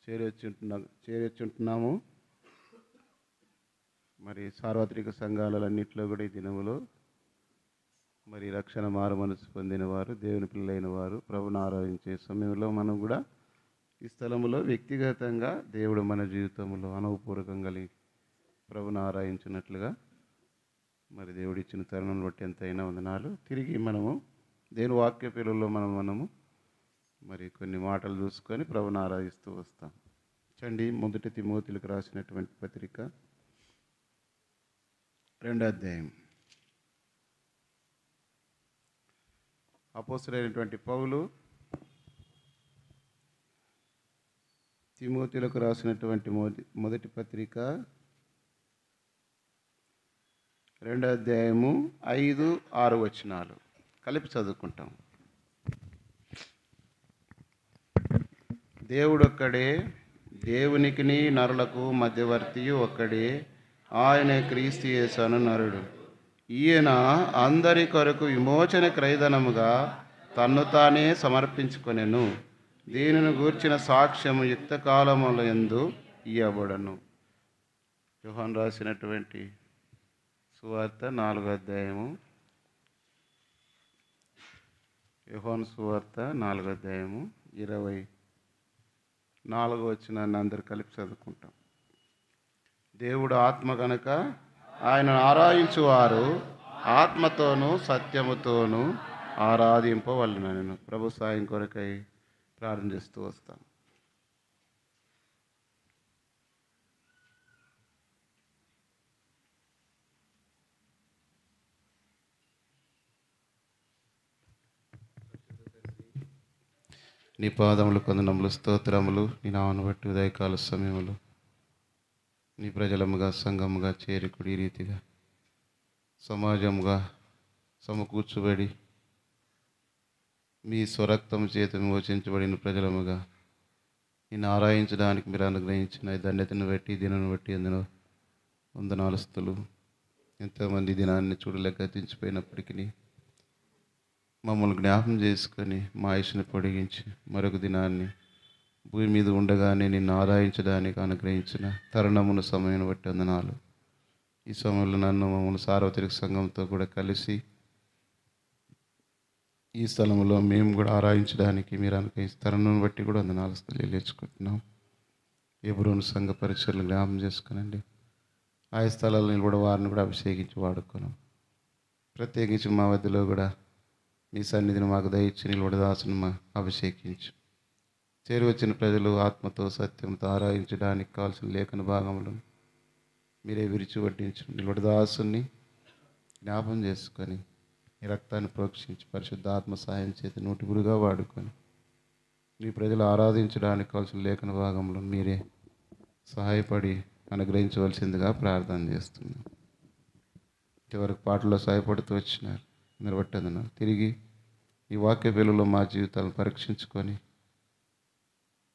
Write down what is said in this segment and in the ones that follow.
చేరొచ్చుంటున్నాము. మరి సార్వత్రిక సంఘాలన్నింటిలో కూడా ఈ దినములో మరి రక్షణ మారు మనసు పొందిన వారు, దేవుని పిల్లలైన వారు ప్రభుని ఆరాధించే సమయంలో మనం కూడా ఈ స్థలంలో వ్యక్తిగతంగా దేవుడు మన జీవితంలో అనుభవపూర్వకంగా ప్రభుని ఆరాధించినట్లుగా మరి దేవుడు ఇచ్చిన తరుణం బట్టి ఎంతైనా వందనాలు. తిరిగి మనము దేవుని వాక్య పిల్లల్లో మనము మరి కొన్ని మాటలు చూసుకొని ప్రభుని ఆరాధిస్తూ వస్తాం. చండి మొదటి తిమోతిలకు రాసినటువంటి పత్రిక 2వ అధ్యాయం. అపోస్తలుడైనటువంటి పౌలు తిమోతిలకు రాసినటువంటి మొదటి పత్రిక 2వ అధ్యాయము 5, 6 వచనాలు కలిపి చదువుకుంటాం. దేవుడొక్కడే, దేవునికిని నరులకు మధ్యవర్తి ఒక్కడే, ఆయన క్రీస్తు యేసు అను నరుడు. ఈయన అందరి కొరకు విమోచన క్రయధనముగా తన్ను తానే సమర్పించుకొనెను. దీనిని గూర్చిన సాక్ష్యము యుక్త కాలముల యందు ఇయ్యబడను. యోహాను రాసినటువంటి సువార్త 4వ అధ్యాయము. యోహాను సువార్త 4వ అధ్యాయము 24వ వచనాన్ని అందరు కలిపి చదువుకుంటాం. దేవుడు ఆత్మ కనుక ఆయనను ఆరాధించువారు ఆత్మతోనూ సత్యముతోనూ ఆరాధింపవలెనను. ప్రభు సాయం కొరకై ప్రార్థన చేస్తూ వస్తాం. నీ పాదములు కొందనములు స్తోత్రములు. నీ నామను బట్టి ఉదయకాల సమయములు నీ ప్రజలముగా సంఘముగా చేరికుడి రీతిగా సమాజముగా సమకూర్చబడి మీ స్వరక్తము చేత విమోచించబడిన ప్రజలముగా నిన్ను ఆరాధించడానికి మీరు అనుగ్రహించిన ఈ ధన్యతను బట్టి దినను బట్టి అందులో వందనాలుస్తులు. ఎంతోమంది దినాన్ని చూడలేక గతించిపోయినప్పటికీ మమ్మల్ని జ్ఞాపం చేసుకొని మా ఆయుష్ని పొడిగించి మరొక దినాన్ని భూమి మీద ఉండగానే నిన్ను ఆరాధించడానికి అనుగ్రహించిన తరుణమును సమయం బట్టి వందనాలు. ఈ సమయంలో నన్ను మమ్మల్ని సార్వత్రిక సంఘంతో కూడా కలిసి ఈ స్థలంలో మేము కూడా ఆరాధించడానికి మీరు అనుగ్రహించిన తరుణం బట్టి కూడా వందనాలు తెలియజేసుకుంటున్నాం. హెబ్రోను సంఘ పరిచయలు జ్ఞాపం చేసుకునండి. ఆయా స్థలాల్లో నిలబడి వారిని కూడా అభిషేకించి వాడుకున్నాం. ప్రత్యేకించి మా మధ్యలో కూడా మీ సన్నిధిని మాకు దయచి నిలబడి దాసుని మా అభిషేకించు. చేరి వచ్చిన ప్రజలు ఆత్మతో సత్యంతో ఆరాధించడానికి కావాల్సిన లేఖన భాగములను మీరే విరిచి వడ్డించు. నిలబడి దాసుని జ్ఞాపం చేసుకొని ఈ రక్తాన్ని ప్రోక్షించి పరిశుద్ధ ఆత్మ సాయం చేతి నూటిగురుగా వాడుకొని మీ ప్రజలు ఆరాధించడానికి కావాల్సిన లేఖన భాగంలో మీరే సహాయపడి అనుగ్రహించవలసిందిగా ప్రార్థన చేస్తున్నాం. ఇంతవరకు పాటల్లో సహాయపడుతూ వచ్చినారు. నిలబట్టేదన్నా తిరిగి ఈ వాక్య వెలుగులో మా జీవితాలను పరీక్షించుకొని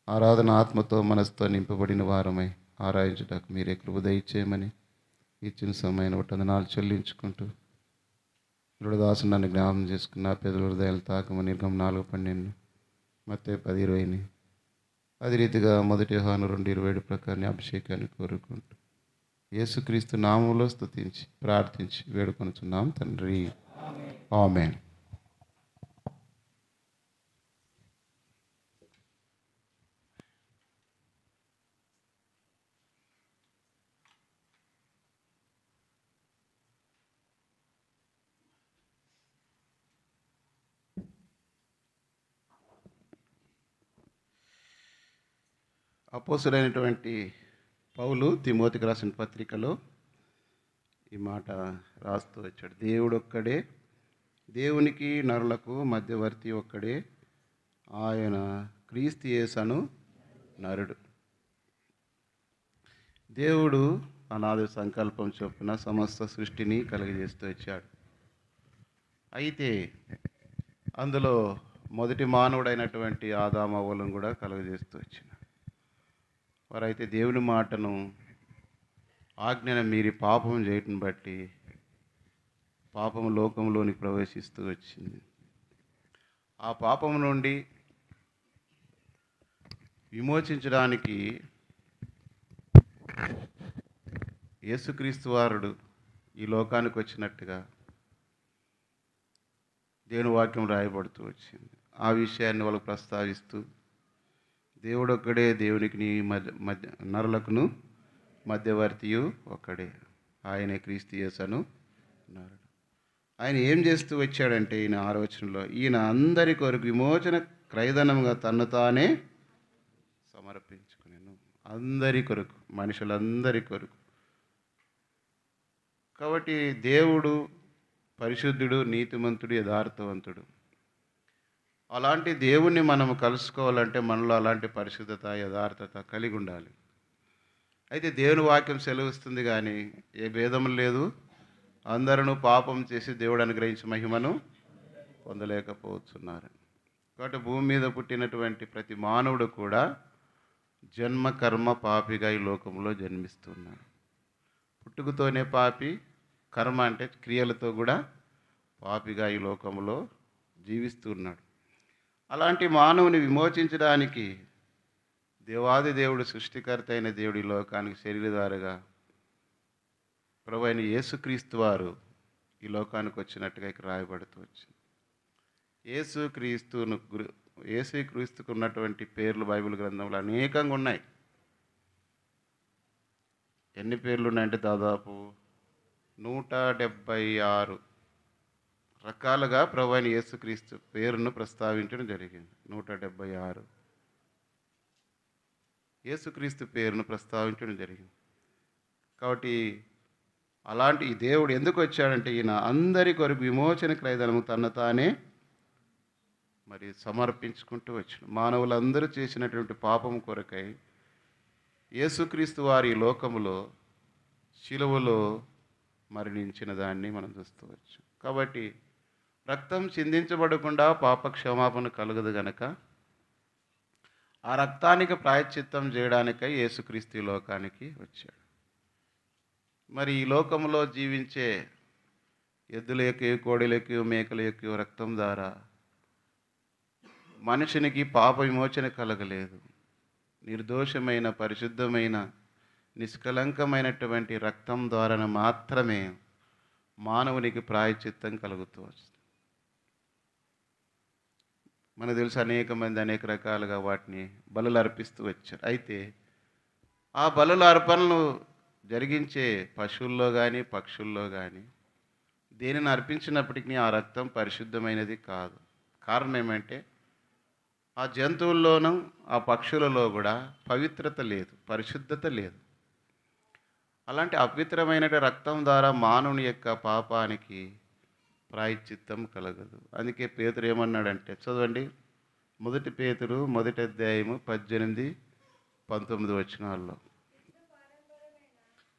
ఆరాధన ఆత్మతో మనసుతో నింపబడిన వారమై ఆరాధించడానికి మీరే కృప దయచేయమని ఇచ్చిన సమయాన్ని బట్టి వందనాలు చెల్లించుకుంటూ దాసు నన్ను జ్ఞాపం చేసుకున్న పెదల హృదయాలు తాకమని నిర్గమం 4:12 మత్తయి 10:20 అదే రీతిగా 1 యోహాను 2:27 ప్రకారం అభిషేకాన్ని కోరుకుంటూ యేసుక్రీస్తు నామములో స్తుతించి ప్రార్థించి వేడుకొనుచున్నాం తండ్రి, ఆమేన్. అపోస్తలుడైనటువంటి పౌలు తిమోతికి రాసిన పత్రికలో ఈ మాట రాస్తూ వచ్చాడు. దేవుడొక్కడే, దేవునికి నరులకు మధ్యవర్తి ఒక్కడే, ఆయన క్రీస్తు యేసు అను నరుడు. దేవుడు అనాది సంకల్పం చొప్పున సమస్త సృష్టిని కలిగజేస్తూ వచ్చాడు. అయితే అందులో మొదటి మానవుడైనటువంటి ఆదాము అవ్వలను కూడా కలుగజేస్తూ వచ్చినాడు. వారైతే దేవుని మాటను ఆజ్ఞను మీరి పాపం చేయటం బట్టి పాపం లోకంలోనికి ప్రవేశిస్తూ వచ్చింది. ఆ పాపం నుండి విమోచించడానికి యేసుక్రీస్తు వారుడు ఈ లోకానికి వచ్చినట్టుగా దేవుని వాక్యం రాయబడుతూ వచ్చింది. ఆ విషయాన్ని వాళ్ళకు ప్రస్తావిస్తూ దేవుడు ఒక్కడే, దేవునికి మధ్య నరులకును మధ్యవర్తియు ఒక్కడే, ఆయనే క్రీస్తు యేసు నరుడు. ఆయన ఏం చేస్తూ వచ్చాడంటే ఈయన 6వ వచనంలో, ఈయన అందరి కొరకు విమోచన క్రయధనముగా తన్ను తానే సమర్పించుకునేను. అందరి కొరకు, మనుషులందరి కొరకు. కాబట్టి దేవుడు పరిశుద్ధుడు, నీతిమంతుడు, యథార్థవంతుడు. అలాంటి దేవుణ్ణి మనం కలుసుకోవాలంటే మనలో అలాంటి పరిశుద్ధత, యథార్థత కలిగి ఉండాలి. అయితే దేవుని వాక్యం సెలవిస్తుంది కానీ ఏ భేదం లేదు, అందరూ పాపం చేసి దేవుడు అనుగ్రహించిన మహిమను పొందలేకపోతున్నారు. కాబట్టి భూమి మీద పుట్టినటువంటి ప్రతి మానవుడు కూడా జన్మ కర్మ పాపిగా ఈ లోకంలో జన్మిస్తున్నాడు. పుట్టుకతోనే పాపి, కర్మ అంటే క్రియలతో కూడా పాపిగా ఈ లోకంలో జీవిస్తున్నాడు. అలాంటి మానవుని విమోచించడానికి దేవాది దేవుడు, సృష్టికర్త అయిన దేవుడు ఈ లోకానికి శరీరధారిగా ప్రభువైన యేసుక్రీస్తు వారు ఈ లోకానికి వచ్చినట్టుగా ఇక్కడ రాయబడుతూ వచ్చింది. యేసుక్రీస్తుకు ఉన్నటువంటి పేర్లు బైబిల్ గ్రంథంలో అనేకంగా ఉన్నాయి. ఎన్ని పేర్లు ఉన్నాయంటే దాదాపు 176 రకాలుగా ప్రభువైన యేసుక్రీస్తు పేరును ప్రస్తావించడం జరిగింది. 176 యేసుక్రీస్తు పేరును ప్రస్తావించడం జరిగింది. కాబట్టి అలాంటి ఈ దేవుడు ఎందుకు వచ్చాడంటే ఈయన అందరి కొరకు విమోచన క్రయధనము తను తానే మరి సమర్పించుకుంటూ వచ్చాడు. మానవులందరూ చేసినటువంటి పాపం కొరకై యేసుక్రీస్తు వారి లోకములో శిలువలో మరణించిన దాన్ని మనం చూస్తవచ్చు. కాబట్టి రక్తం చిందించబడకుండా పాప క్షమాపణ కలగదు గనక ఆ రక్తానికి ప్రాయశ్చిత్తం చేయడానికై యేసుక్రీస్తు ఈ లోకానికి వచ్చాడు. మరి ఈ లోకంలో జీవించే ఎద్దుల యొక్క, కోడెల యొక్క, మేకల యొక్క రక్తం ద్వారా మనుషునికి పాప విమోచన కలగలేదు. నిర్దోషమైన, పరిశుద్ధమైన, నిష్కలంకమైనటువంటి రక్తం ద్వారా మాత్రమే మానవునికి ప్రాయశ్చిత్తం కలుగుతూ వస్తుంది. మనకు తెలుసు అనేక మంది అనేక రకాలుగా వాటిని బలులు అర్పిస్తూ వచ్చారు. అయితే ఆ బలుల అర్పణలు జరిగించే పశువుల్లో కానీ పక్షుల్లో కానీ దేనిని అర్పించినప్పటికీ ఆ రక్తం పరిశుద్ధమైనది కాదు. కారణం ఏమంటే ఆ జంతువుల్లోనూ ఆ పక్షులలో కూడా పవిత్రత లేదు, పరిశుద్ధత లేదు. అలాంటి అపవిత్రమైన రక్తం ద్వారా మానవుని యొక్క పాపానికి ప్రాయశ్చిత్తం కలగదు. అందుకే పేతురు ఏమన్నాడంటే, చదవండి, 1 పేతురు 1వ అధ్యాయము 18-19 వచనాల్లో,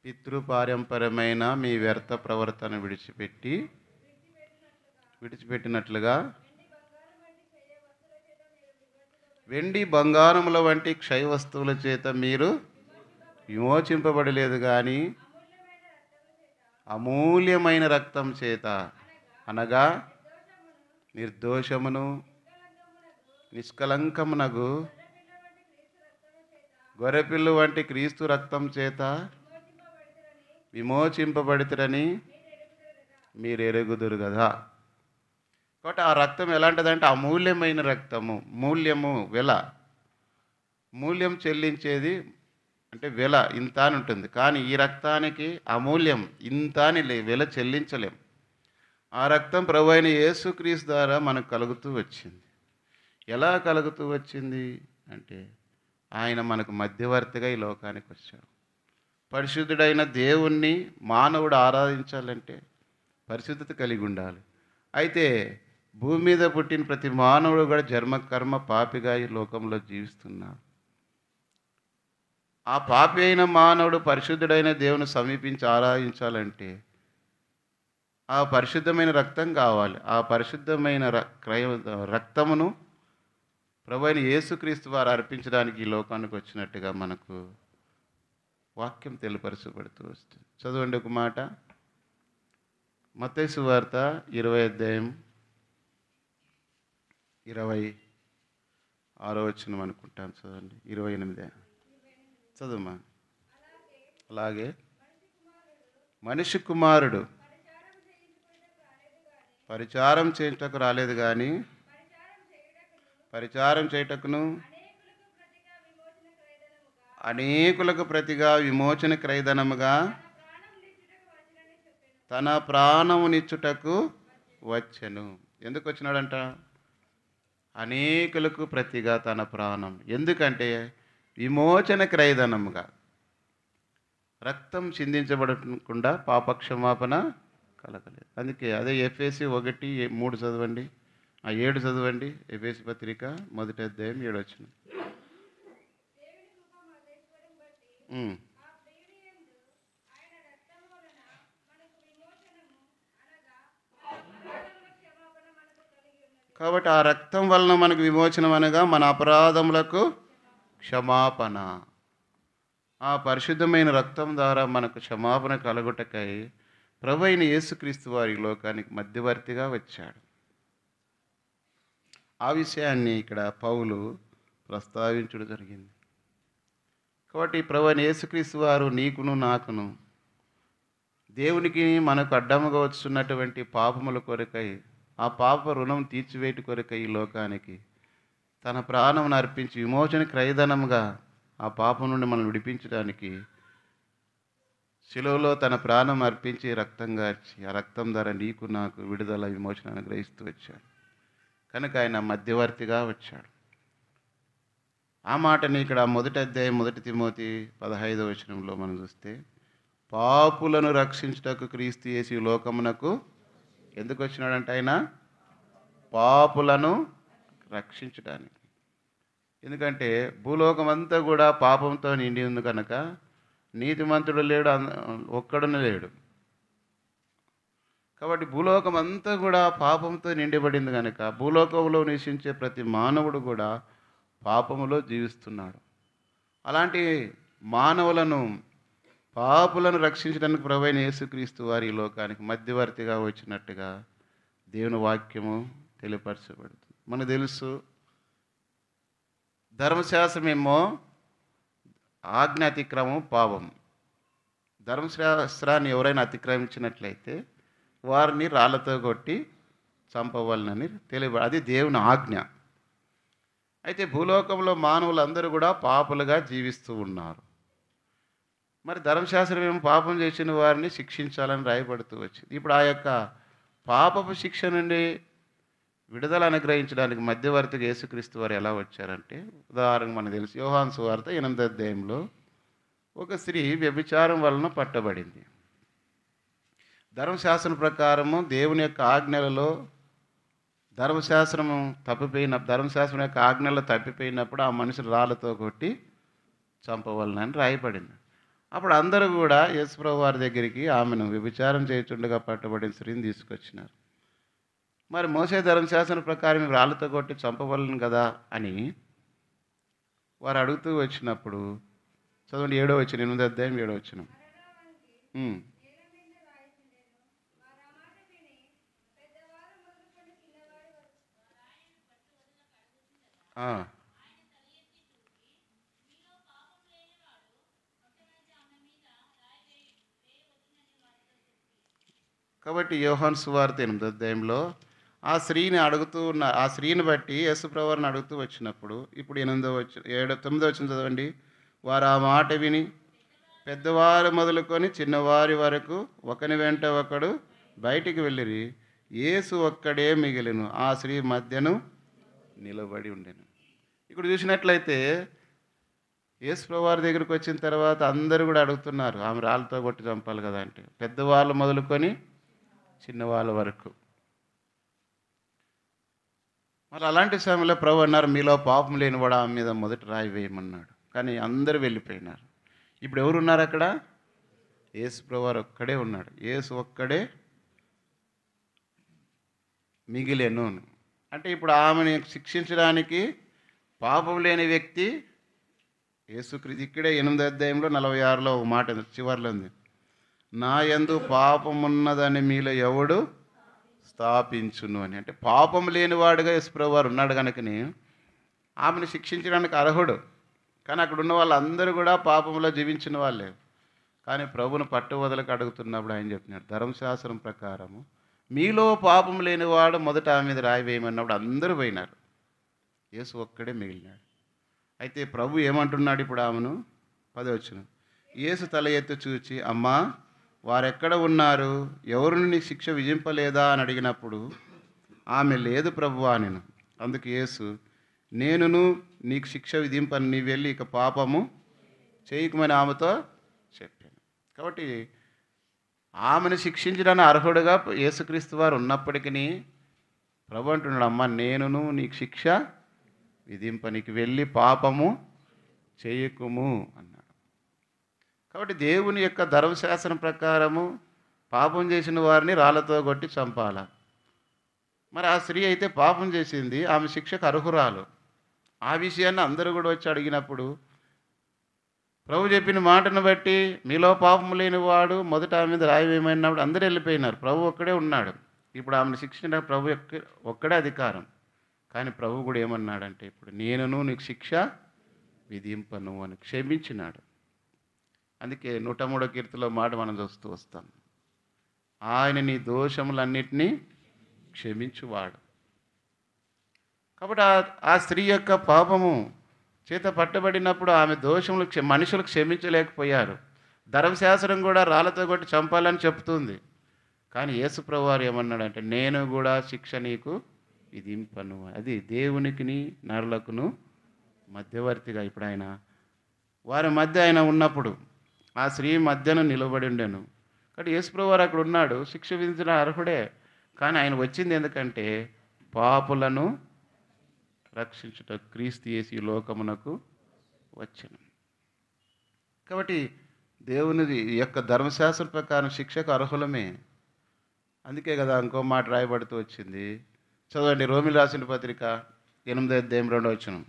పితృపారంపరమైన మీ వ్యర్థ ప్రవర్తన విడిచిపెట్టినట్లుగా వెండి బంగారముల వంటి క్షయ వస్తువుల చేత మీరు విమోచింపబడలేదు కానీ అమూల్యమైన రక్తం చేత, అనగా నిర్దోషమును నిష్కలంకమునగు గొర్రెపిల్లు వంటి క్రీస్తు రక్తం చేత విమోచింపబడితిరని మీరు ఎరుగుదురు కదా. కాబట్టి ఆ రక్తం ఎలాంటిదంటే అమూల్యమైన రక్తము. మూల్యం చెల్లించేది అంటే వెల ఇంత అని ఉంటుంది. కానీ ఈ రక్తానికి అమూల్యం ఇంత అని వెల చెల్లించలేం. ఆ రక్తం ప్రభువైన యేసుక్రీస్తు ద్వారా మనకు కలుగుతూ వచ్చింది. ఎలా కలుగుతూ వచ్చింది అంటే ఆయన మనకు మధ్యవర్తిగా ఈ లోకానికి వచ్చాడు. పరిశుద్ధుడైన దేవుణ్ణి మానవుడు ఆరాధించాలంటే పరిశుద్ధత కలిగి ఉండాలి. అయితే భూమి మీద పుట్టిన ప్రతి మానవుడు కూడా జన్మకర్మ పాపిగా ఈ లోకంలో జీవిస్తున్నాడు. ఆ పాపి అయిన మానవుడు పరిశుద్ధుడైన దేవుని సమీపించి ఆరాధించాలంటే ఆ పరిశుద్ధమైన రక్తం కావాలి. ఆ పరిశుద్ధమైన రక్తమును ప్రభువైన యేసుక్రీస్తు వారు అర్పించడానికి ఈ లోకానికి వచ్చినట్టుగా మనకు వాక్యం తెలియపరచబడుతూ వస్తుంది. చదవండి ఒక మాట, మత్తయి సువార్త 20వ అధ్యాయం 6వ వచనం అనుకుంటాను, చదవండి. 28 చదువుమా. అలాగే మనిషి కుమారుడు పరిచారం చేయుటకు రాలేదు కానీ పరిచారం చేయుటకును అనేకులకు ప్రతిగా విమోచన క్రయధనముగా తన ప్రాణమునిచ్చుటకు వచ్చెను. ఎందుకు వచ్చినాడంట? అనేకులకు ప్రతిగా తన ప్రాణం. ఎందుకంటే విమోచన క్రయధనముగా, రక్తం చిందించబడకుండా పాపక్షమాపణ కలగలేదు. అందుకే అదే ఎఫెసీ 1:3 చదవండి, 7 చదవండి. ఎఫెసీ పత్రిక 1వ అధ్యాయం 7వ వచనం. కాబట్టి ఆ రక్తం వలన మనకు విమోచనం అనగా మన అపరాధములకు క్షమాపణ. ఆ పరిశుద్ధమైన రక్తం ద్వారా మనకు క్షమాపణ కలుగుటకై ప్రభువైన యేసుక్రీస్తు వారి లోకానికి మధ్యవర్తిగా వచ్చాడు. ఆ విషయాన్ని ఇక్కడ పౌలు ప్రస్తావించడం జరిగింది. కాబట్టి ప్రభువైన యేసుక్రీస్తు వారు నీకును నాకును దేవునికి మనకు అడ్డముగా వస్తున్నటువంటి పాపముల కొరకై, ఆ పాప రుణం తీర్చివేటి కొరకై ఈ లోకానికి తన ప్రాణమును అర్పించి విమోచన క్రయధనముగా ఆ పాపం నుండి మనం విడిపించడానికి శిలువలో తన ప్రాణం అర్పించి రక్తం గార్చి ఆ రక్తం ద్వారా నీకు నాకు విడుదల విమోచన అనుగ్రహిస్తూ వచ్చాడు. కనుక ఆయన మధ్యవర్తిగా వచ్చాడు. ఆ మాటని ఇక్కడ 1వ అధ్యాయం 1 తిమోతి 15వ వచనంలో మనం చూస్తే, పాపులను రక్షించుటకు క్రీస్తు యేసు ఈ లోకమునకు ఎందుకు వచ్చినాడంటే ఆయన పాపులను రక్షించడానికి. ఎందుకంటే భూలోకం అంతా కూడా పాపంతో నిండి ఉంది కనుక నీతిమంతుడు లేడు, ఒక్కడున లేడు. కాబట్టి భూలోకం అంతా కూడా పాపంతో నిండిబడింది కనుక భూలోకంలో నివసించే ప్రతి మానవుడు కూడా పాపములో జీవిస్తున్నాడు. అలాంటి మానవులను, పాపులను రక్షించడానికి ప్రభువైన యేసుక్రీస్తు వారి ఈ లోకానికి మధ్యవర్తిగా వచ్చినట్టుగా దేవుని వాక్యము తెలియపరచబడుతుంది. మనకు తెలుసు, ధర్మశాస్త్రమేమో ఆజ్ఞ అతిక్రమం పాపం. ధర్మశాస్త్రాన్ని ఎవరైనా అతిక్రమించినట్లయితే వారిని రాళ్లతో కొట్టి చంపవలనని అది దేవుని ఆజ్ఞ. అయితే భూలోకంలో మానవులందరూ కూడా పాపులుగా జీవిస్తూ ఉన్నారు. మరి ధర్మశాస్త్రం ఏమో పాపం చేసిన వారిని శిక్షించాలని రాయబడుతూ వచ్చింది. ఇప్పుడు ఆ యొక్క పాపపు శిక్ష నుండి విడుదల అనుగ్రహించడానికి మధ్యవర్తిగా యేసుక్రీస్తు వారు ఎలా వచ్చారంటే, ఉదాహరణకు మనకు తెలుసు, యోహాను సువార్త 8వ అధ్యాయంలో ఒక స్త్రీ వ్యభిచారం వలన పట్టబడింది. ధర్మశాస్త్రం ప్రకారము దేవుని యొక్క ఆజ్ఞలలో ధర్మశాస్త్రం యొక్క ఆజ్ఞలు తప్పిపోయినప్పుడు ఆ మనిషి రాళ్ళతో కొట్టి చంపవలనని రాయబడింది. అప్పుడు అందరూ కూడా యేసుప్రభు వారి దగ్గరికి ఆమెను వ్యభిచారం చేయుచుండగా పట్టబడిన స్త్రీని తీసుకొచ్చినారు. మరి మోసే ధర్మశాస్త్రం ప్రకారం రాళ్ళతో కొట్టి చంపవలను కదా అని వారు అడుగుతూ వచ్చినప్పుడు చదవండి, 7వ వచనం, 8వ అధ్యాయం 7వ వచనం. కాబట్టి యోహాను సువార్త 8వ అధ్యాయంలో ఆ స్త్రీని బట్టి యేసుప్రభువుని అడుగుతూ వచ్చినప్పుడు ఇప్పుడు 9వ వచనం చదవండి. వారు ఆ మాట విని పెద్దవారు మొదలుకొని చిన్నవారి వరకు ఒకని వెంట ఒకడు బయటికి వెళ్ళిరి. యేసు ఒక్కడే మిగిలిను, ఆ స్త్రీ మధ్యను నిలబడి ఉండెను. ఇక్కడ చూసినట్లయితే యేసుప్రభు వారి దగ్గరికి వచ్చిన తర్వాత అందరూ కూడా అడుగుతున్నారు, ఆమె రాళ్ళతో కొట్టి చంపాలి కదా అంటే, పెద్దవాళ్ళు మొదలుకొని చిన్నవాళ్ళ వరకు. మరి అలాంటి సమయంలో ప్రభు అన్నారు, మీలో పాపం లేనివాడు ఆమె మీద మొదటి రాయి వేయమన్నాడు. కానీ అందరూ వెళ్ళిపోయినారు. ఇప్పుడు ఎవరున్నారు అక్కడ? యేసుప్రభు వారు ఒక్కడే ఉన్నాడు. యేసు ఒక్కడే మిగిలేను అంటే ఇప్పుడు ఆమెను శిక్షించడానికి పాపం లేని వ్యక్తి యేసుక్రీస్తు. ఇక్కడే 8వ అధ్యాయంలో 46లో ఒక మాట చివరిలో ఉంది, నా యందు పాపమున్నదని మీలో ఎవడు స్థాపించును అని. అంటే పాపం లేనివాడుగా యేసుప్రభు వారు ఉన్నాడు కనుకని ఆమెను శిక్షించడానికి అర్హుడు. కానీ అక్కడ ఉన్న వాళ్ళందరూ కూడా పాపంలో జీవించిన వాళ్ళే. కానీ ప్రభువును పట్టువదలకు అడుగుతున్నప్పుడు ఆయన చెప్తున్నాడు, ధర్మశాస్త్రం ప్రకారము మీలో పాపం లేనివాడు మొదట ఆమె మీద రాయి వేయమన్నప్పుడు అందరూ పోయినారు. యేసు ఒక్కడే మిగిలినాడు. అయితే ప్రభు ఏమంటున్నాడు ఇప్పుడు ఆమెను? 10వ వచనం. యేసు తల ఎత్తి చూచి, అమ్మా వారెక్కడ ఉన్నారు? ఎవరిని నీ శిక్ష విధింపలేదా అని అడిగినప్పుడు ఆమె లేదు ప్రభువా అనెను. అందుకు యేసు, నేనును నీకు శిక్ష విధింపను, నీ వెళ్ళి ఇక పాపము చేయకమని ఆమెతో చెప్పాను. కాబట్టి ఆమెను శిక్షించడానికి అర్హుడుగా యేసుక్రీస్తు వారు ఉన్నప్పటికీ ప్రభు అంటున్నాడు, అమ్మ నేనును నీకు శిక్ష విధింప, నీకు వెళ్ళి పాపము చేయకుము అన్నాడు. కాబట్టి దేవుని యొక్క ధర్మశాస్త్రం ప్రకారము పాపం చేసిన వారిని రాళ్ళతో కొట్టి చంపాల. మరి ఆ స్త్రీ అయితే పాపం చేసింది, ఆమె శిక్షకు అర్హురాలు. ఆ విషయాన్ని అందరూ కూడా వచ్చి అడిగినప్పుడు ప్రభు చెప్పిన మాటను బట్టి మీలో పాపం లేనివాడు మొదట ఆమె మీద రాయి వేయమన్నప్పుడు అందరూ వెళ్ళిపోయినారు. ప్రభు ఒక్కడే ఉన్నాడు. ఇప్పుడు ఆమెను శిక్షించిన ప్రభు ఒక్కడే అధికారం. కానీ ప్రభు కూడా ఏమన్నాడంటే, ఇప్పుడు నేనును నీకు శిక్ష విధింపను అని క్షమించినాడు. అందుకే 103వ కీర్తనలో మాట మనం చూస్తూ వస్తాం, ఆయన నీ దోషములన్నిటినీ క్షమించువాడు. కాబట్టి ఆ స్త్రీ యొక్క పాపము చేత పట్టబడినప్పుడు ఆమె దోషములు మనుషులు క్షమించలేకపోయారు. ధర్మశాస్త్రం కూడా రాళ్ళతో కొట్టి చంపాలని చెప్తుంది. కానీ యేసుప్రభు వారు ఏమన్నాడంటే, నేను కూడా శిక్ష నీకు విధింపను. అది దేవునికిని నరులకును మధ్యవర్తిగా ఇప్పుడు ఆయన వారి మధ్య ఆయన ఉన్నప్పుడు ఆ స్త్రీ మధ్యను నిలబడి ఉండెను. కాబట్టి యేసుప్రభు వారు అక్కడ ఉన్నాడు, శిక్ష విధించిన అర్హుడే. కానీ ఆయన వచ్చింది ఎందుకంటే పాపులను రక్షించుట, క్రీస్తు యేసు ఈ లోకమునకు వచ్చెను. కాబట్టి దేవుని యొక్క ధర్మశాస్త్ర ప్రకారం శిక్షకు అర్హులమే. అందుకే కదా ఇంకో మాట రాయబడుతూ వచ్చింది, చదవండి. రోమిలు రాసిన పత్రిక 8వ అధ్యాయం 2వ వచనం.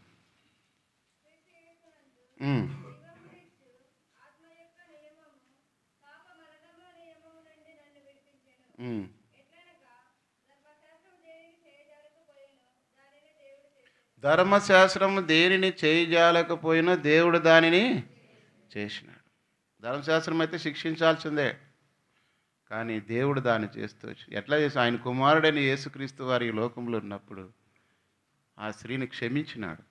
ధర్మశాస్త్రము దేనిని చేయజాలకపోయినా దేవుడు దానిని చేసినాడు. ధర్మశాస్త్రం అయితే శిక్షించాల్సిందే, కానీ దేవుడు దాన్ని చేస్తూ ఎట్లా చేసి ఆయన కుమారుడైన యేసుక్రీస్తు వారి ఈ లోకంలో ఉన్నప్పుడు ఆ స్త్రీని క్షమించినాడు.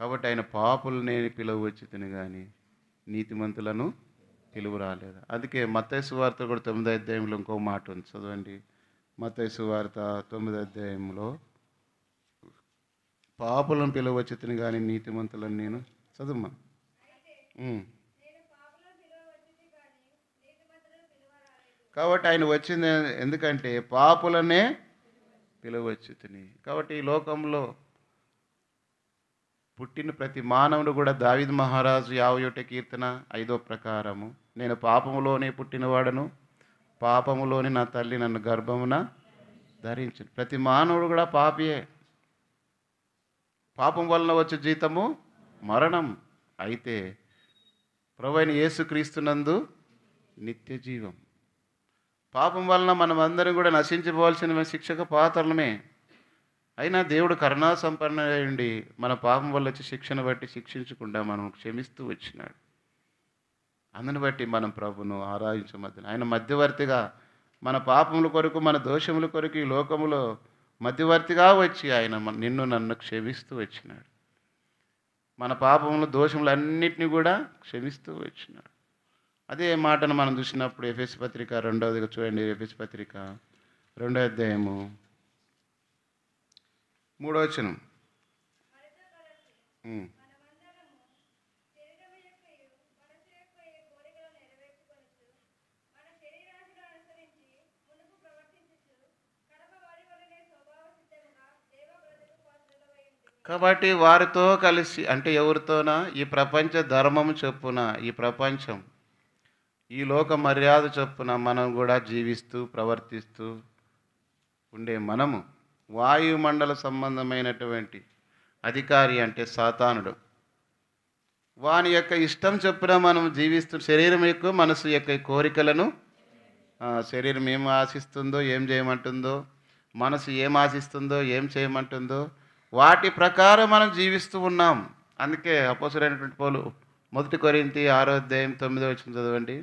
కాబట్టి ఆయన పాపులనే పిలువచ్చుతని కానీ నీతిమంతులను పిలువ రాలేదు. అందుకే మత్తయి సువార్త కూడా 9వ అధ్యాయంలో ఇంకో మాట ఉంది, చదవండి. మత్తయి సువార్త 9వ అధ్యాయంలో పాపులను పిలువచ్చుతని కానీ నీతిమంతులను నేను చదువుమా. కాబట్టి ఆయన వచ్చింది ఎందుకంటే పాపులనే పిలువచ్చుతని. కాబట్టి ఈ లోకంలో పుట్టిన ప్రతి మానవుడు కూడా దావీదు మహారాజు 51వ కీర్తన 5వ ప్రకారము, నేను పాపములోనే పుట్టినవాడను, పాపములోని నా తల్లి నన్ను గర్భమున ధరించింది. ప్రతి మానవుడు కూడా పాపియే. పాపం వలన వచ్చే జీతము మరణం. అయితే ప్రభువైన యేసుక్రీస్తునందు నిత్య జీవం. పాపం వలన మనం అందరం కూడా నశించవలసిన శిక్షకు పాత్రలమే. అయినా దేవుడు కరుణా సంపన్నుడై మన పాపం వల్ల వచ్చి శిక్షను బట్టి శిక్షించకుండా మనం క్షమిస్తూ వచ్చినాడు. అందుని బట్టి మనం ప్రభును ఆరాధించమధ్య ఆయన మధ్యవర్తిగా మన పాపముల కొరకు మన దోషముల కొరకు ఈ లోకములో మధ్యవర్తిగా వచ్చి ఆయన నిన్ను నన్ను క్షమిస్తూ వచ్చినాడు. మన పాపములు దోషములు అన్నిటినీ కూడా క్షమిస్తూ వచ్చినాడు. అదే మాటను మనం చూసినప్పుడు ఎఫెసు పత్రిక 2వదిగా చూడండి. ఎఫెసు పత్రిక 2వ అధ్యాయము 3వ వచనం. కాబట్టి వారితో కలిసి, అంటే ఎవరితోనా? ఈ ప్రపంచ ధర్మము చొప్పున, ఈ ప్రపంచం ఈ లోక మర్యాద చొప్పున మనం కూడా జీవిస్తూ ప్రవర్తిస్తూ ఉండే మనము వాయుమండల సంబంధమైనటువంటి అధికారి అంటే సాతానుడు వాని యొక్క ఇష్టం చొప్పున మనం జీవిస్తూ శరీరం యొక్క మనసు యొక్క కోరికలను, శరీరం ఏం ఆశిస్తుందో ఏం చేయమంటుందో, మనసు ఏం ఆశిస్తుందో ఏం చేయమంటుందో వాటి ప్రకారం మనం జీవిస్తూ ఉన్నాం. అందుకే అపోస్తలుడైనటువంటి పౌలు 1 కొరింథీ 6:9 చదవండి.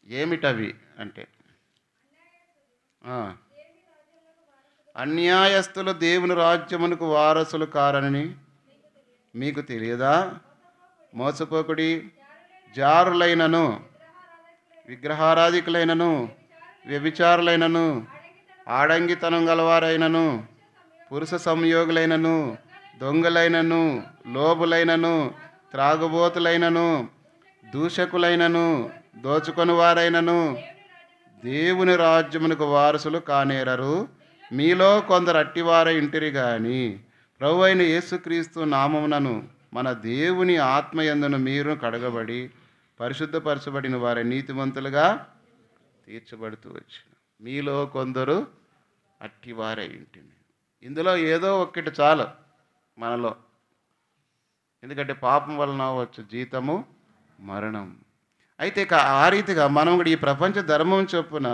ఏమిటవి అంటే ఆ, అన్యాయస్తులు దేవుని రాజ్యమునకు వారసులు కారని మీకు తెలియదా? మోసపోకుడి, జారులైనను, విగ్రహారాధికులైనను, వ్యభిచారులైనను, ఆడంగితనం గలవారైనను, పురుష సంయోగులైనను, దొంగలైనను, లోబులైనను, త్రాగుబోతులైనను, దూషకులైనను, దోచుకొని వారైనను దేవుని రాజ్యమునకు వారసులు కానేరరు. మీలో కొందరు అట్టివారై ఇంటిరి గాని ప్రభు అయిన యేసుక్రీస్తు నామమునను మన దేవుని ఆత్మయందును మీరు కడగబడి పరిశుద్ధపరచబడిన వారి నీతిమంతులుగా తీర్చబడుతూ వచ్చిన మీలో కొందరు అట్టివారై ఇంటిని. ఇందులో ఏదో ఒక్కటి చాలు మనలో. ఎందుకంటే పాపం వలన వచ్చు జీతము మరణం. అయితే ఆ రీతిగా మనం కూడా ఈ ప్రపంచ ధర్మం చొప్పున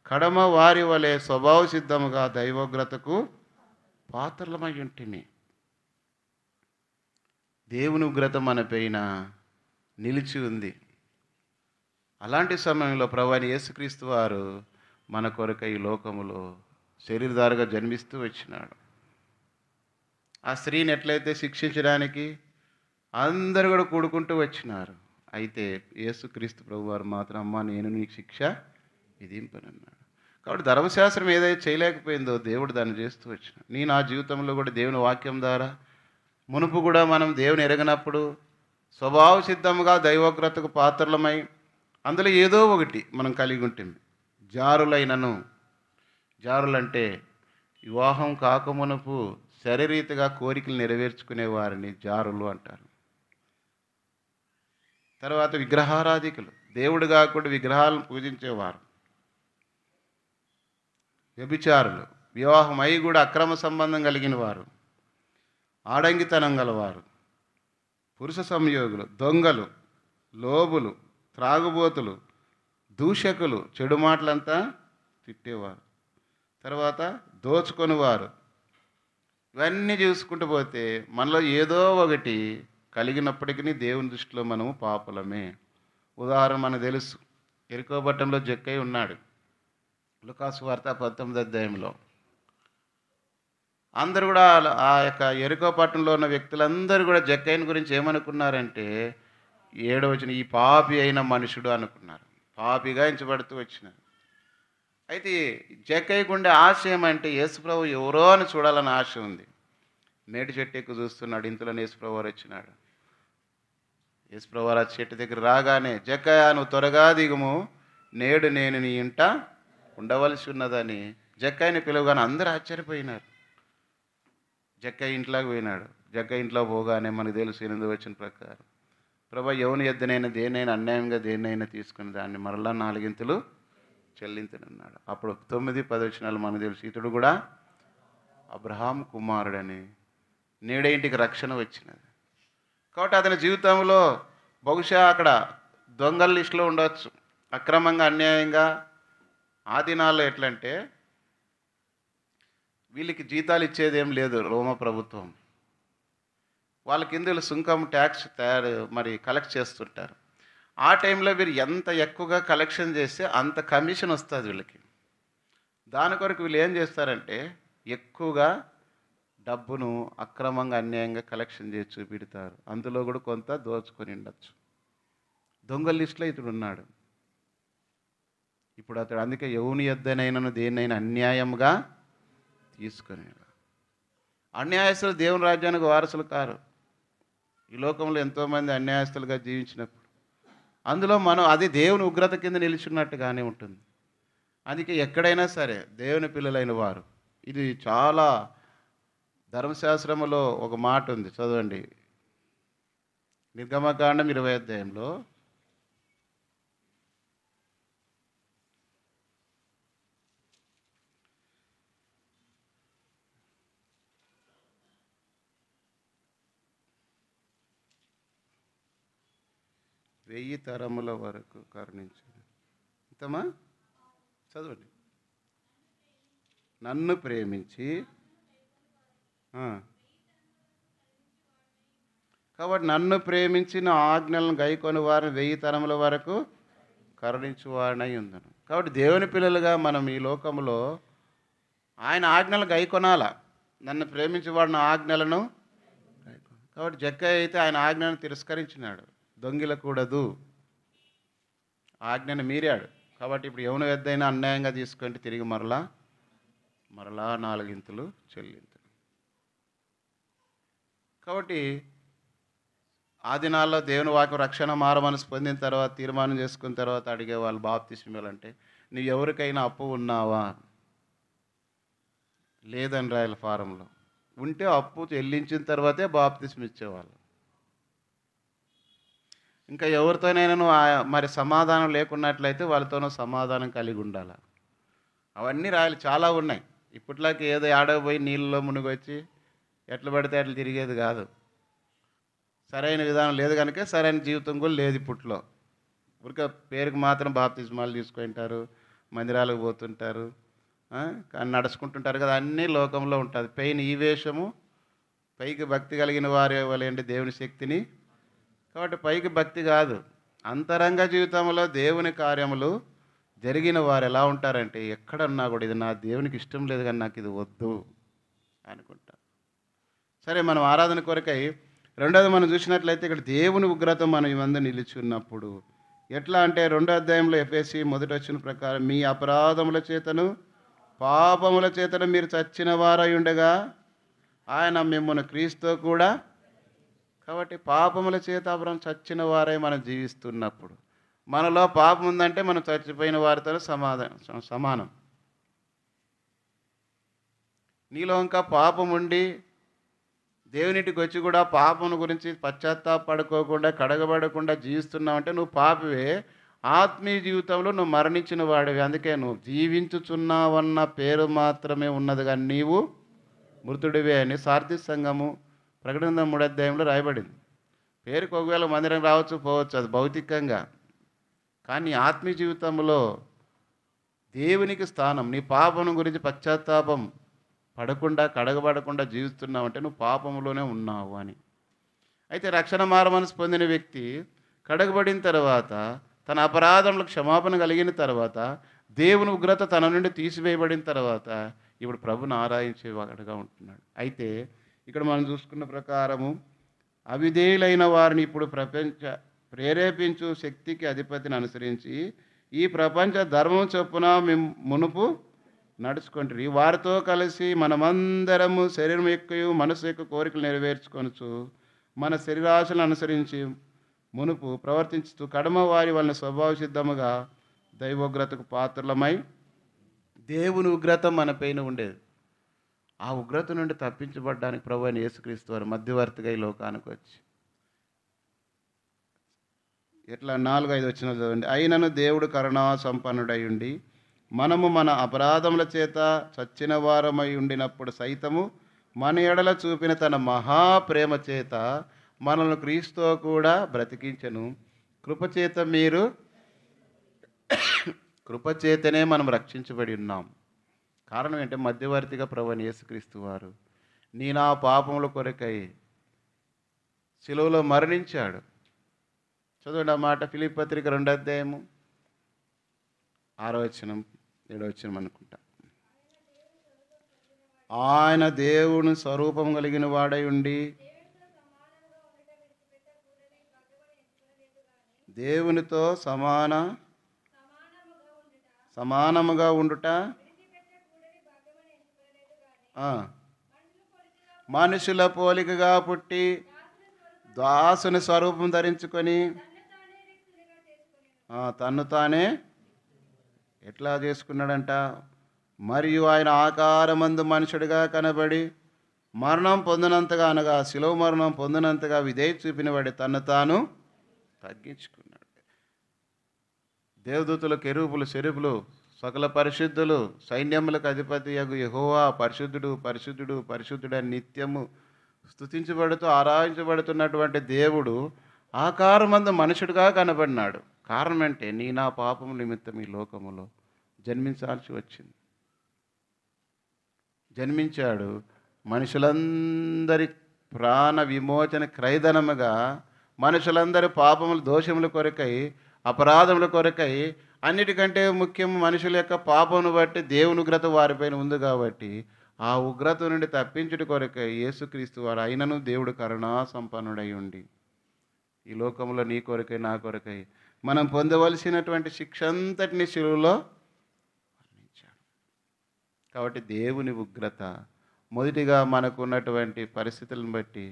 కడమ వారి వలె స్వభావ సిద్ధముగా దైవోగ్రతకు పాత్రలమై ఉంటిమి. దేవుని ఉగ్రత మన పైన నిలిచి ఉంది. అలాంటి సమయంలో ప్రభువైన యేసుక్రీస్తు వారు మన కొరకై ఈ లోకములో శరీరధారిగా జన్మిస్తూ వచ్చినాడు. ఆ స్త్రీని ఎట్లయితే శిక్షించడానికి అందరూ కూడా కూడుకుంటూ వచ్చినారు. అయితే యేసుక్రీస్తు ప్రభు వారు మాత్రం అమ్మ నేను నీకు శిక్ష విధింపనన్నాడు. కాబట్టి ధర్మశాస్త్రం ఏదైతే చేయలేకపోయిందో దేవుడు దాన్ని చేస్తూ వచ్చిన నా జీవితంలో కూడా దేవుని వాక్యం ద్వారా మునుపు కూడా మనం దేవుని ఎరగనప్పుడు స్వభావ సిద్ధముగా దైవోగ్రతకు పాత్రలమై అందులో ఏదో ఒకటి మనం కలిగి ఉంటుంది. జారులంటే వివాహం కాకమునుపు శరీరీతిగా కోరికలు నెరవేర్చుకునే వారిని జారులు అంటారు. తర్వాత విగ్రహారాధికులు, దేవుడు కాకుండా విగ్రహాలను పూజించేవారు. వ్యభిచారులు, వివాహం అయి కూడా అక్రమ సంబంధం కలిగిన వారు, ఆడంగితనం గలవారు, పురుష సంయోగులు, దొంగలు, లోబులు, త్రాగుబోతులు, దూషకులు, చెడు మాటలంతా తిట్టేవారు. తర్వాత దోచుకొనివారు. ఇవన్నీ చూసుకుంటూ పోతే మనలో ఏదో ఒకటి కలిగినప్పటికీ దేవుని దృష్టిలో మనము పాపులమే. ఉదాహరణ మనకు తెలుసు, ఎరికో పట్టణంలో జక్కయ్య ఉన్నాడు. లూకాసు వార్త 19వ అధ్యాయంలో అందరూ కూడా ఆ యొక్క ఎరికో పట్టణంలో ఉన్న వ్యక్తులందరూ కూడా జక్కయ్యని గురించి ఏమనుకున్నారంటే 7వ వచనం ఈ పాపి అయిన మనుషుడు అనుకున్నారు. పాపిగా ఎంచబడుతూ వచ్చినారు. అయితే జక్కయ్యకు ఉండే ఆశ ఏమంటే యేసుప్రభు ఎవరో అని చూడాలని ఆశ ఉంది. మేడి చెట్టు ఎక్కువ చూస్తున్నాడు. ఇంతలో యేసుప్రభు వారు వచ్చినాడు. యేసుప్రభు వారు ఆ చెట్టు దగ్గర రాగానే జక్కయ్య నువ్వు త్వరగా దిగుము, నేడు నేను నీ ఇంట ఉండవలసి ఉన్నదని జక్కయ్యని పిలువగానే అందరూ ఆశ్చర్యపోయినారు. జక్కయ్య ఇంట్లోకి పోయినాడు. జక్కయ్య ఇంట్లో పోగానే మనకు తెలుసు 8వ వచనం ప్రకారం ప్రభు ఎవని ఎద్దనైనా దేనైనా అన్యాయంగా దేన్నైనా తీసుకుని దాన్ని మరలా 4 చెల్లించనన్నాడు. అప్పుడు 9, 10 వచనాలు మనకు తెలుసు ఇతడు కూడా అబ్రహాం కుమారుడని నేడే ఇంటికి రక్షణ వచ్చినది. కాబట్టి అతని జీవితంలో బహుశా అక్కడ దొంగల లిస్టులో ఉండవచ్చు, అక్రమంగా అన్యాయంగా. ఆ దినాల్లో ఎట్లంటే వీళ్ళకి జీతాలు ఇచ్చేదేం లేదు రోమా ప్రభుత్వం. వాళ్ళ కింద సుంకం ట్యాక్స్ కలెక్ట్ చేస్తుంటారు. ఆ టైంలో వీరు ఎంత ఎక్కువగా కలెక్షన్ చేస్తే అంత కమిషన్ వస్తుంది వీళ్ళకి. దాని కొరకు వీళ్ళు ఏం చేస్తారంటే ఎక్కువగా డబ్బును అక్రమంగా అన్యాయంగా కలెక్షన్ చేసి చూపెడతారు. అందులో కూడా కొంత దోచుకొని ఉండొచ్చు. దొంగల లిస్టులో ఇతడు ఉన్నాడు. ఇప్పుడు అతడు అందుకే ఎవని యొద్దనైనను దేన్నైనా అన్యాయంగా తీసుకొని. అన్యాయస్తులు దేవుని రాజ్యానికి వారసులు కారు. ఈ లోకంలో ఎంతోమంది అన్యాయస్తులుగా జీవించినప్పుడు అందులో మనం అది దేవుని ఉగ్రత కింద నిలిచినట్టుగానే ఉంటుంది. అందుకే ఎక్కడైనా సరే దేవుని పిల్లలైన వారు, ఇది చాలా ధర్మశాస్త్రంలో ఒక మాట ఉంది, చదవండి. నిర్గమకాండం 20వ అధ్యాయంలో వెయ్యి తరముల వరకు కరుణించు. ఇంతమా చదవండి. నన్ను ప్రేమించి ఆ. కాబట్టి నన్ను ప్రేమించి నా ఆజ్ఞలను గైకొని వారిని 1000 తరముల వరకు కరుణించువాడనై ఉందను. కాబట్టి దేవుని పిల్లలుగా మనం ఈ లోకంలో ఆయన ఆజ్ఞలు గైకొనాల. నన్ను ప్రేమించేవాడు నా ఆజ్ఞలను గైకొను. కాబట్టి జక్కయ్య అయితే ఆయన ఆజ్ఞను తిరస్కరించినాడు. దొంగిలకూడదు ఆజ్ఞను మీరాడు. కాబట్టి ఇప్పుడు ఎవను ఎద్దైనా అన్యాయంగా తీసుకుంటే తిరిగి మరలా 4 చెల్లింతులు. కాబట్టి ఆ దినాల్లో దేవుని వాక్యం రక్షణ మారమనసు పొందిన తర్వాత తీర్మానం చేసుకున్న తర్వాత అడిగేవాళ్ళు బాప్తిస్మలు అంటే, నువ్వు ఎవరికైనా అప్పు ఉన్నావా? లేదని రాయాలి ఫారంలో. ఉంటే అప్పు చెల్లించిన తర్వాతే బాప్తిస్మ ఇచ్చేవాళ్ళు. ఇంకా ఎవరితోనైనా నువ్వు మరి సమాధానం లేకున్నట్లయితే వాళ్ళతోనూ సమాధానం కలిగి ఉండాలి. అవన్నీ రాయాలి, చాలా ఉన్నాయి. ఇప్పట్లాకి ఏదో ఆడపోయి నీళ్ళలో మునిగొచ్చి ఎట్లా పడితే అట్లా తిరిగేది కాదు. సరైన విధానం లేదు కనుక సరైన జీవితం కూడా లేదు ఇప్పట్లో. ఊరికే పేరుకి మాత్రం బాప్తిస్మాలు తీసుకుంటారు, మందిరాలకు పోతుంటారు, కానీ నడుచుకుంటుంటారు కదా. అన్నీ లోకంలో ఉంటుంది. పైన ఈ వేషము, పైకి భక్తి కలిగిన వారు ఇవ్వాలండి దేవుని శక్తిని. కాబట్టి పైకి భక్తి కాదు, అంతరంగ జీవితంలో దేవుని కార్యములు జరిగిన వారు ఎలా ఉంటారంటే, ఎక్కడన్నా కూడా ఇది నా దేవునికి ఇష్టం లేదు కానీ నాకు ఇది వద్దు అనుకుంటారు. సరే, మనం ఆరాధన కొరకై రెండోది మనం చూసినట్లయితే ఇక్కడ దేవుని ఉగ్రత మనం ఇవంతా నిలిచి ఉన్నప్పుడు ఎట్లా అంటే 2వ అధ్యాయంలో ఎఫెసీ మొదటి వచ్చిన ప్రకారం మీ అపరాధముల చేతను పాపముల చేతను మీరు చచ్చిన వారై ఉండగా ఆయన మిమ్మల్ని క్రీస్తు కూడా. కాబట్టి పాపముల చేత అపరం చచ్చిన వారై మనం జీవిస్తున్నప్పుడు మనలో పాపం ఉందంటే మనం చచ్చిపోయిన వారితో సమానం. నీలో ఇంకా పాపం ఉండి దేవునిటికి వచ్చి కూడా పాపం గురించి పశ్చాత్తాపడుకోకుండా కడగబడకుండా జీవిస్తున్నావంటే నువ్వు పాపివే. ఆత్మీయ జీవితంలో నువ్వు మరణించిన వాడివి. అందుకే నువ్వు జీవించుచున్నావన్న పేరు మాత్రమే ఉన్నది కానీ నీవు మృతుడివే అని సార్థి సంఘము ప్రకటన 3వ అధ్యాయంలో రాయబడింది. పేరుకు ఒకవేళ మందిరం రావచ్చు పోవచ్చు, అది భౌతికంగా. కానీ ఆత్మీయ జీవితంలో దేవునికి స్థానం, నీ పాపం గురించి పశ్చాత్తాపం పడకుండా కడగబడకుండా జీవిస్తున్నావంటే నువ్వు పాపంలోనే ఉన్నావు అని. అయితే రక్షణ మారమనసు పొందిన వ్యక్తి కడగబడిన తర్వాత తన అపరాధములకు క్షమాపణ కలిగిన తర్వాత దేవుని ఉగ్రత తన నుండి తీసివేయబడిన తర్వాత ఇప్పుడు ప్రభుని ఆరాధించేవాడుగా ఉంటున్నాడు. అయితే ఇక్కడ మనం చూసుకున్న ప్రకారము అవిధేయులైన వారిని ఇప్పుడు ప్రేరేపించు శక్తికి అధిపతిని అనుసరించి ఈ ప్రపంచ ధర్మం చొప్పున మునుపు నడుచుకుంటారు. వారితో కలిసి మనమందరము శరీరం ఎక్కువ మనసు ఎక్కువ కోరికలు నెరవేర్చుకొనచ్చు మన శరీరాశలను అనుసరించి మునుపు ప్రవర్తించుతూ కడమ వారి వలన స్వభావ సిద్ధముగా దైవోగ్రతకు పాత్రలమై. దేవుని ఉగ్రత మన పైన ఉండేది. ఆ ఉగ్రత నుండి తప్పించబడ్డానికి ప్రభు అయిన యేసుక్రీస్తు వారు మధ్యవర్తిగా ఈ లోకానికి వచ్చి ఎట్లా 4-5 వచనాలు చదవండి. అయినను దేవుడు కరుణా సంపన్నుడై ఉండి మనము మన అపరాధముల చేత చచ్చిన వారమై ఉండినప్పుడు సైతము మన ఎడల చూపిన తన మహాప్రేమ చేత మనల్ని క్రీస్తుతో కూడా బ్రతికించెను. కృపచేతనే మనం రక్షించబడి ఉన్నాం. కారణం ఏంటంటే మధ్యవర్తిగా ప్రభువైన యేసుక్రీస్తు వారు నా పాపముల కొరకై శిలువలో మరణించాడు. చదవండి ఆ మాట. ఫిలిప్పీ పత్రిక 2వ అధ్యాయము 6వ వచనం 7వ వచనం అనుకుంటా. ఆయన దేవుని స్వరూపం కలిగిన వాడై ఉండి దేవునితో సమానముగా ఉండుట మనుషుల పోలికగా పుట్టి దాసుని స్వరూపం ధరించుకొని తన్ను తానే ఎట్లా చేసుకున్నాడంట. మరియు ఆయన ఆకారమందు మనుషుడిగా కనబడి మరణం పొందినంతగా అనగా శిలువ మరణం పొందినంతగా విధేయత చూపినవాడి తన్ను తాను తగ్గించుకున్నాడు. దేవదూతలు, కెరూబులు, సెరుపులు, సకల పరిశుద్ధులు, సైన్యములకు అధిపతి యగు యెహోవా పరిశుద్ధుడు పరిశుద్ధుడు పరిశుద్ధుడు అని నిత్యము స్తుతించబడుతూ ఆరాధించబడుతున్నటువంటి దేవుడు ఆకారమందు మనుషుడిగా కనబడినాడు. కారణం అంటే నా పాపం నిమిత్తం ఈ లోకములో జన్మించాల్సి వచ్చింది. జన్మించాడు. మనుషులందరి ప్రాణ విమోచన క్రయధనముగా మనుషులందరి పాపములు దోషముల కొరకై అపరాధముల కొరకై అన్నిటికంటే ముఖ్యం మనుషుల యొక్క పాపమును బట్టి దేవుని ఉగ్రత వారిపైన ఉంది కాబట్టి ఆ ఉగ్రత నుండి తప్పించుట కొరకై యేసుక్రీస్తు వారు అయినను దేవుడు కరుణా సంపన్నుడై ఉండి ఈ లోకంలో నీ కొరకై నా కొరకై మనం పొందవలసినటువంటి శిక్ష అంతటిని శిలువలో మరణించాడు. కాబట్టి దేవుని ఉగ్రత మొదటిగా మనకు ఉన్నటువంటి పరిస్థితులను బట్టి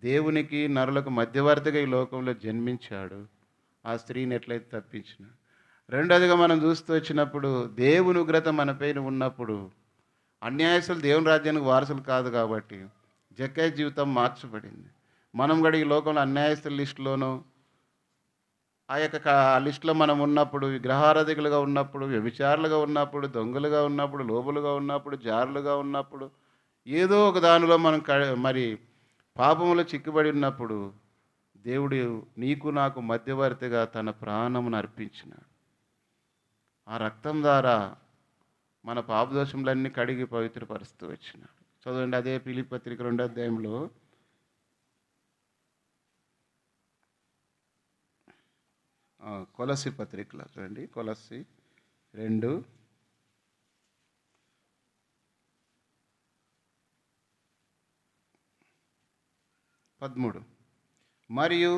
దేవునికి నరులకు మధ్యవర్తిగా ఈ లోకంలో జన్మించాడు. ఆ స్త్రీని ఎట్లయితే తప్పించిన. రెండోదిగా మనం చూస్తూ వచ్చినప్పుడు దేవుని ఉగ్రత మన పైన ఉన్నప్పుడు అన్యాయస్తులు దేవుని రాజ్యానికి వారసులు కాదు కాబట్టి జక్కయ్య జీవితం మార్చబడింది. మనం కూడా ఈ లోకంలో అన్యాయస్తుల లిస్టులోనూ ఆ యొక్క లిస్టులో మనం ఉన్నప్పుడు విగ్రహారాధికులుగా ఉన్నప్పుడు వ్యభిచారులుగా ఉన్నప్పుడు దొంగలుగా ఉన్నప్పుడు లోబులుగా ఉన్నప్పుడు జారులుగా ఉన్నప్పుడు ఏదో ఒక దానిలో మనం మరి పాపములో చిక్కుబడి ఉన్నప్పుడు దేవుడు నీకు నాకు మధ్యవర్తిగా తన ప్రాణమును అర్పించినాడు. ఆ రక్తం ద్వారా మన పాపదోషములన్నీ కడిగి పవిత్రపరుస్తూ వచ్చినాడు. చదవండి అదే ఫిలిప్పీ పత్రిక 2వ అధ్యాయంలో కొలస్సీ పత్రికలో చూడండి, కొలస్సీ 2:13 మరియు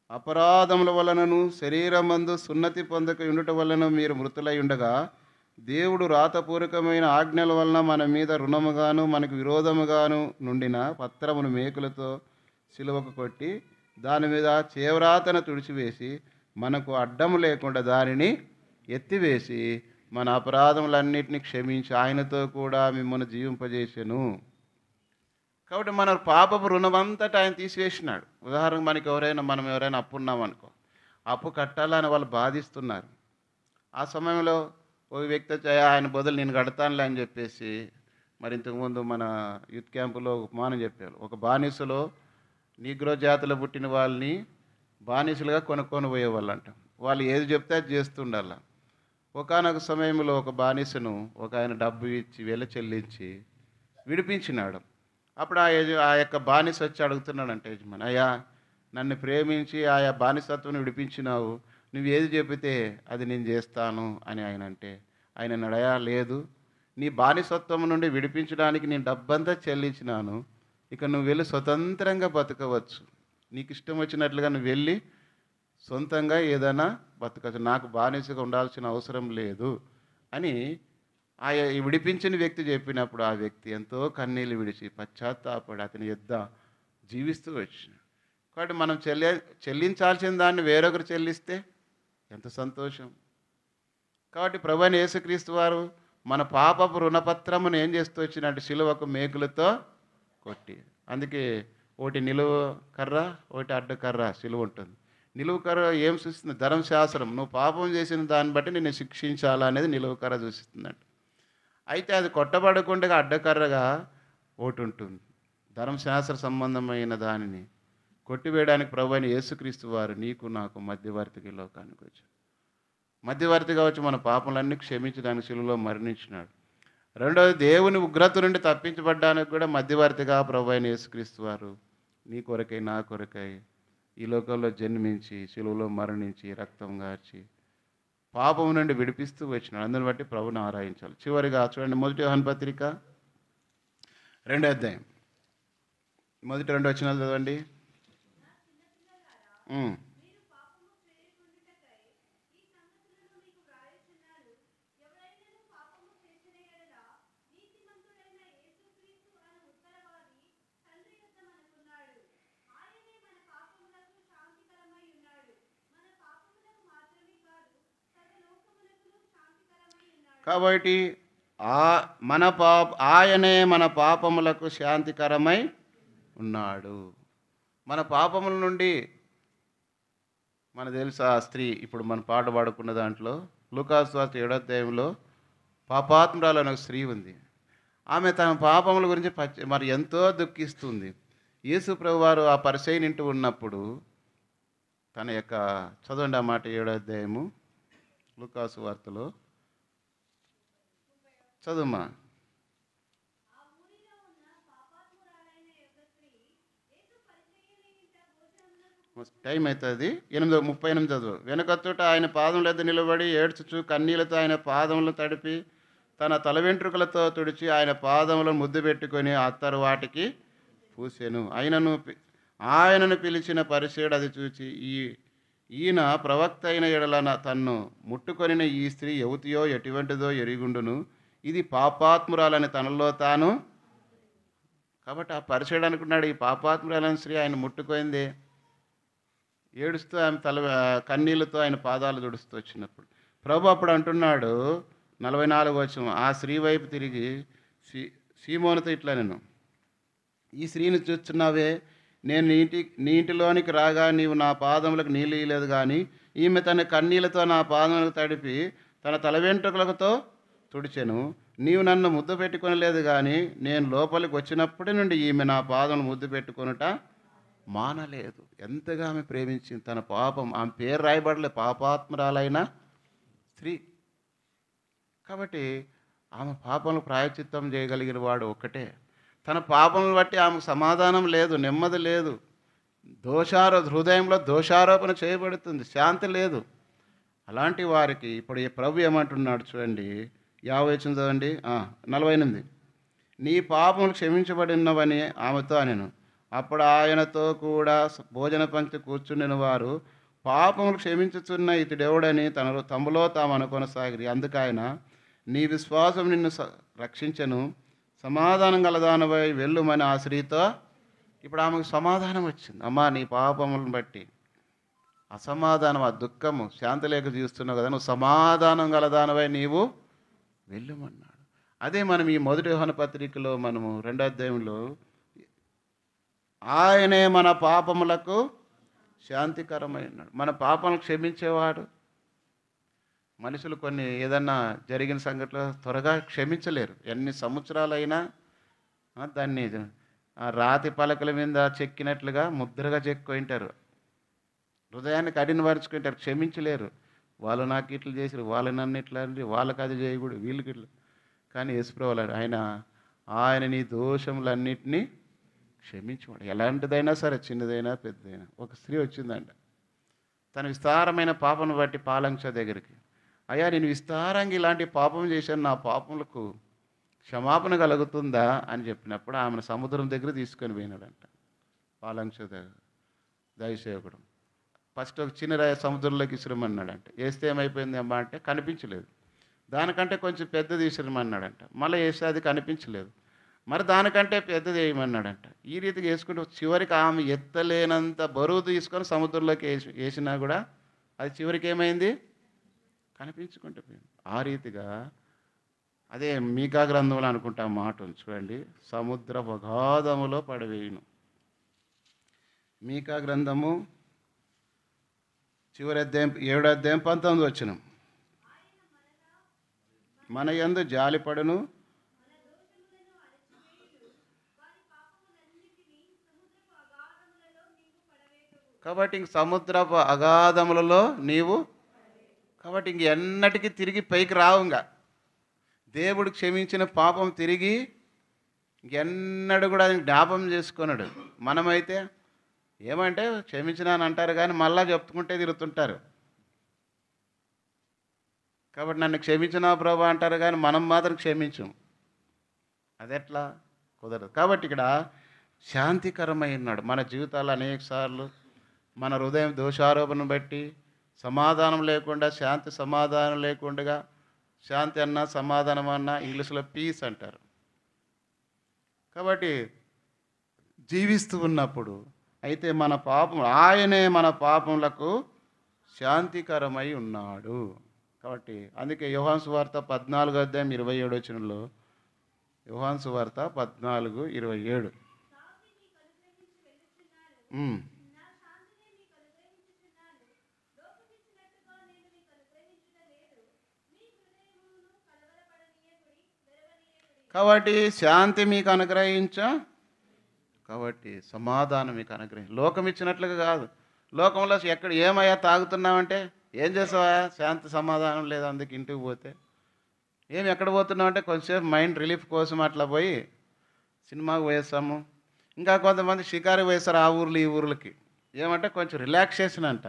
అపరాధముల వలనను శరీరమందు సున్నతి పొందక ఉండుట వలన మీరు మృతులై ఉండగా దేవుడు రాతపూర్వకమైన ఆజ్ఞల వలన మన మీద రుణముగాను మనకు విరోధముగాను నుండిన పత్రమును మేకులతో సిలువకు కొట్టి దాని మీద చేవ్రాతను తుడిచివేసి మనకు అడ్డము లేకుండా దానిని ఎత్తివేసి మన అపరాధములన్నిటిని క్షమించి ఆయనతో కూడా మిమ్మల్ని జీవింపజేసెను. కాబట్టి మన పాపపు రుణమంతటా ఆయన తీసివేసినాడు. ఉదాహరణకు మనం ఎవరైనా అప్పు ఉన్నామనుకో, అప్పు కట్టాలని వాళ్ళు బాధిస్తున్నారు. ఆ సమయంలో ఓ వ్యక్తి వచ్చి ఆయన బదులు నేను కడతానులే అని చెప్పేసి మరి ఇంతకుముందు మన యూత్ క్యాంపులో ఉపమానం చెప్పారు. ఒక బానిసలో నీగ్రో జాతిలో పుట్టిన వాళ్ళని బానిసలుగా కొనుక్కొని పోయేవాళ్ళు అంట. వాళ్ళు ఏది చెప్తే అది చేస్తుండాల. ఒకానొక సమయంలో ఒక బానిసను ఒక ఆయన డబ్బు ఇచ్చి వెల చెల్లించి విడిపించినాడు. అప్పుడు ఆ యొక్క బానిస వచ్చి అడుగుతున్నాడంటే యజమాని, అయ్యా నన్ను ప్రేమించి ఆయా బానిసత్వం విడిపించినావు, నువ్వు ఏది చెబితే అది నేను చేస్తాను అని ఆయన అంటే ఆయన అడయా లేదు, నీ బానిసత్వం నుండి విడిపించడానికి నేను డబ్బంతా చెల్లించినాను, ఇక నువ్వు వెళ్ళి స్వతంత్రంగా బతకవచ్చు, నీకు ఇష్టం వచ్చినట్లుగా నువ్వు వెళ్ళి సొంతంగా ఏదైనా బతకవచ్చు, నాకు బానిసగా ఉండాల్సిన అవసరం లేదు అని ఈ విడిపించిన వ్యక్తి చెప్పినప్పుడు ఆ వ్యక్తి ఎంతో కన్నీళ్ళు విడిచి పశ్చాత్తాపడి అతని యుద్ధ జీవిస్తూ వచ్చిన. కాబట్టి మనం చెల్లించాల్సిన దాన్ని వేరొకరు చెల్లిస్తే ఎంత సంతోషం. కాబట్టి ప్రభువైన యేసుక్రీస్తు వారు మన పాపపు రుణపత్రమును ఏం చేస్తూ వచ్చినట్టు సిలువకు మేకులతో కొట్టి. అందుకే ఒకటి నిలువు కర్ర ఒకటి అడ్డు కర్ర సిలువ ఉంటుంది. నిలువు కర్ర ఏం సూచిస్తుంది? ధర్మశాస్త్రం, నువ్వు పాపం చేసిన దాన్ని బట్టి నిన్ను శిక్షించాలా అనేది నిలువు కర్ర సూచిస్తుందంట. అయితే అది కొట్టబడకుండా అడ్డకర్రగా ఒకటి ఉంటుంది. ధర్మశాస్త్ర సంబంధమైన దానిని కొట్టివేయడానికి ప్రభువైన యేసుక్రీస్తు వారు నీకు నాకు మధ్యవర్తిగా లోకానికి వచ్చాడు. మధ్యవర్తిగా వచ్చి మన పాపలన్నీ క్షమించడానికి శిలువలో మరణించినాడు. రెండవది, దేవుని ఉగ్రత నుండి తప్పించబడ్డానికి కూడా మధ్యవర్తిగా ప్రభువైన యేసుక్రీస్తు వారు నీ కొరకై నా కొరకై ఈ లోకంలో జన్మించి శిలువలో మరణించి రక్తం గార్చి పాపం నుండి విడిపిస్తూ వచ్చినాడు. అందుని బట్టి ప్రభుని ఆరాధించాలి. చివరిగా చూడండి, 1 యోహాను పత్రిక 2వ అధ్యాయం 1-2 వచనాలు చదవండి. కాబట్టి ఆయనే మన పాపములకు శాంతికరమై ఉన్నాడు. మన పాపముల నుండి మనకు తెలుసు. ఆ స్త్రీ ఇప్పుడు మన పాట పాడుకున్న దాంట్లో లూకాసు సువార్త 7వ అధ్యాయంలో పాపాత్మురాలు అనే స్త్రీ ఉంది. ఆమె తన పాపముల గురించి మరి ఎంతో దుఃఖిస్తుంది. యేసు ప్రభువారు ఆ పరిసయ్యుని ఇంటి ఉన్నప్పుడు తన యొక్క చదవండి ఆ మాట 7వ అధ్యాయము లూకాసు వార్తలో చదువుమా. టైం అవుతుంది. 8:38 చదువు. వెనుకచ్చుట ఆయన పాదముల యొద్ద నిలబడి ఏడ్చుచు కన్నీళ్లతో ఆయన పాదములను తడిపి తన తల వెంట్రుకలతో తుడిచి ఆయన పాదములను ముద్దు పెట్టుకొని అత్తరు వాటికి పూసెను. ఆయనను పిలిచిన పరిసేయుడు అది చూచి ఈయన ప్రవక్త అయిన ఎడల తన్ను ముట్టుకొనిన ఈ స్త్రీ యువతియో ఎటువంటిదో ఎరిగుండును, ఇది పాపాత్మురాలని తనలో తాను. కాబట్టి ఆ పరిసేయుడు అనుకున్నాడు, ఈ పాపాత్మురాలని స్త్రీ ఆయన ముట్టుకోయిందే. ఏడుస్తూ ఆమె కన్నీళ్ళతో ఆయన పాదాలు తుడుస్తూ వచ్చినప్పుడు ప్రభు అప్పుడు అంటున్నాడు 44 వచనం, ఆ స్త్రీ వైపు తిరిగి సీమోనుతో ఇట్లా, నేను ఈ స్త్రీని చూస్తున్నావే, నేను నీ ఇంటిలోనికి రాగా నీవు నా పాదములకు నీళ్ళు ఇయ్యలేదు, కానీ ఈమె తన కన్నీళ్లతో నా పాదములకు తడిపి తన తల వెంట్రుకలతో తుడిచెను. నీవు నన్ను ముద్దు పెట్టుకొనలేదు, కానీ నేను లోపలికి వచ్చినప్పటి నుండి ఈమె నా పాదములు ముద్దు పెట్టుకొనుట మానలేదు. ఎంతగా ఆమె ప్రేమించింది. తన పాపం, ఆమె పేరు రాయబడలే, పాపాత్మరాలైన స్త్రీ. కాబట్టి ఆమె పాపములకు ప్రాయశ్చిత్తం చేయగలిగిన వాడు ఒక్కటే. తన పాపములను బట్టి ఆమెకు సమాధానం లేదు, నెమ్మది లేదు, హృదయంలో దోషారోపణ చేయబడుతుంది, శాంతి లేదు. అలాంటి వారికి ఇప్పుడు ఈ ప్రభు ఏమంటున్నాడు చూడండి, 50 చదవండి. 48, నీ పాపములు క్షమించబడినవని ఆమెతో అనెను. అప్పుడు ఆయనతో కూడా భోజన పంక్తి కూర్చుండిన వారు పాపములు క్షమించుచున్న ఇతడెవడని తమలో తాము అనుకొనసాగిరి. అందుకు ఆయన, నీ విశ్వాసం నిన్ను రక్షించను, సమాధానం గలదానవై వెళ్ళుమని ఆ స్త్రీతో. ఇప్పుడు ఆమెకు సమాధానం వచ్చింది. అమ్మా, నీ పాపములను బట్టి అసమాధానం, ఆ దుఃఖము, శాంతి లేక చూస్తున్నావు కదా, నువ్వు సమాధానం గలదానవై నీవు వెళ్ళుమన్నాడు. అదే మనం ఈ మొదటి యోహాను పత్రికలో మనము 2వ అధ్యాయంలో, ఆయనే మన పాపములకు శాంతికరమైనాడు. మన పాపములు క్షమించేవాడు. మనుషులు కొన్ని ఏదన్నా జరిగిన సంఘటనలు త్వరగా క్షమించలేరు. ఎన్ని సంవత్సరాలైనా దాన్ని రాతి పలకల మీద చెక్కినట్లుగా ముద్రగా చెక్కుంటారు, హృదయాన్ని కఠినపరుచుకుంటారు, క్షమించలేరు. వాళ్ళు నాకు ఇట్లా చేసారు, వాళ్ళు నన్ను ఇట్లా అంటే, వాళ్ళకి అది చేయకూడదు, వీళ్ళకి ఇట్లా. కానీ యేసుప్రభువు ఆయన నీ దోషములన్నిటినీ క్షమించుకోండి. ఎలాంటిదైనా సరే, చిన్నదైనా పెద్దదైనా. ఒక స్త్రీ వచ్చిందంట, తన విస్తారమైన పాపను బట్టి పాలంక్ష దగ్గరికి, అయ్యా నేను విస్తారంగా ఇలాంటి పాపం చేశాను, నా పాపములకు క్షమాపణ కలుగుతుందా అని చెప్పినప్పుడు ఆమెను సముద్రం దగ్గర తీసుకొని పోయినాడంట. పాలంక్ష దైవసేవకుడు ఫస్ట్ ఒక చిన్న రాయి సముద్రంలోకి ఇసురమన్నాడంట. వేస్తే ఏమైపోయింది అమ్మా అంటే కనిపించలేదు. దానికంటే కొంచెం పెద్దది ఇసురమన్నాడంట. మళ్ళీ వేస్తే అది కనిపించలేదు. మరి దానికంటే పెద్దది వేయమన్నాడంట. ఈ రీతికి వేసుకుంటూ చివరికి ఆమె ఎత్తలేనంత బరువు తీసుకొని సముద్రంలోకి వేసినా కూడా అది చివరికి ఏమైంది, కనిపించుకుంటూ పోయింది. ఆ రీతిగా అదే మీకా గ్రంథంలో అనుకుంటా మాట ఉంది చూడండి, సముద్ర అగాధములో పడవేయును. మీకా గ్రంథము చివరి అధ్యాయం 7వ అధ్యాయం 19 వచనం, మన యందు జాలిపడును, కాబట్టి ఇంక సముద్రపు అగాధములలో నీవు, కాబట్టి ఇంక ఎన్నటికీ తిరిగి పైకి రావు. ఇంకా దేవుడు క్షమించిన పాపం తిరిగి ఇంకెన్నడూ కూడా ఆయన జ్ఞాపం చేసుకున్నాడు. మనమైతే ఏమంటే క్షమించినాను అంటారు కానీ మళ్ళా చెప్పుకుంటే తిరుగుతుంటారు. కాబట్టి నన్ను క్షమించినా ప్రభు అంటారు కానీ మనం మాత్రం క్షమించం. అదెట్లా కుదరదు. కాబట్టి ఇక్కడ శాంతికరమై ఉన్నాడు. మన జీవితాలు అనేక సార్లు మన హృదయం దోషారోపణను బట్టి సమాధానం లేకుండా, శాంతి సమాధానం లేకుండా, శాంతి అన్నా సమాధానం అన్నా ఇంగ్లీష్లో పీస్ అంటారు. కాబట్టి జీవిస్తూ ఉన్నప్పుడు అయితే మన పాపం, ఆయనే మన పాపములకు శాంతికరమై ఉన్నాడు. కాబట్టి అందుకే యోహాను సువార్త 14వ అధ్యాయం 27వ వచనంలో, యోహాను సువార్త 14:27, కాబట్టి శాంతి మీకు కాబట్టి సమాధానం మీకు లోకం ఇచ్చినట్లుగా కాదు. లోకంలో ఎక్కడ ఏమయ్యా తాగుతున్నామంటే ఏం చేసావా, శాంతి సమాధానం లేదు, అందుకు ఇంటికి పోతే ఎక్కడ పోతున్నామంటే కొంచెంసేపు మైండ్ రిలీఫ్ కోసం అట్లా పోయి సినిమాకి పోయేస్తాము. ఇంకా కొంతమంది షికారు పోయేస్తారు ఆ ఊర్లు ఈ ఊర్లకి. ఏమంటే కొంచెం రిలాక్సేషన్ అంట.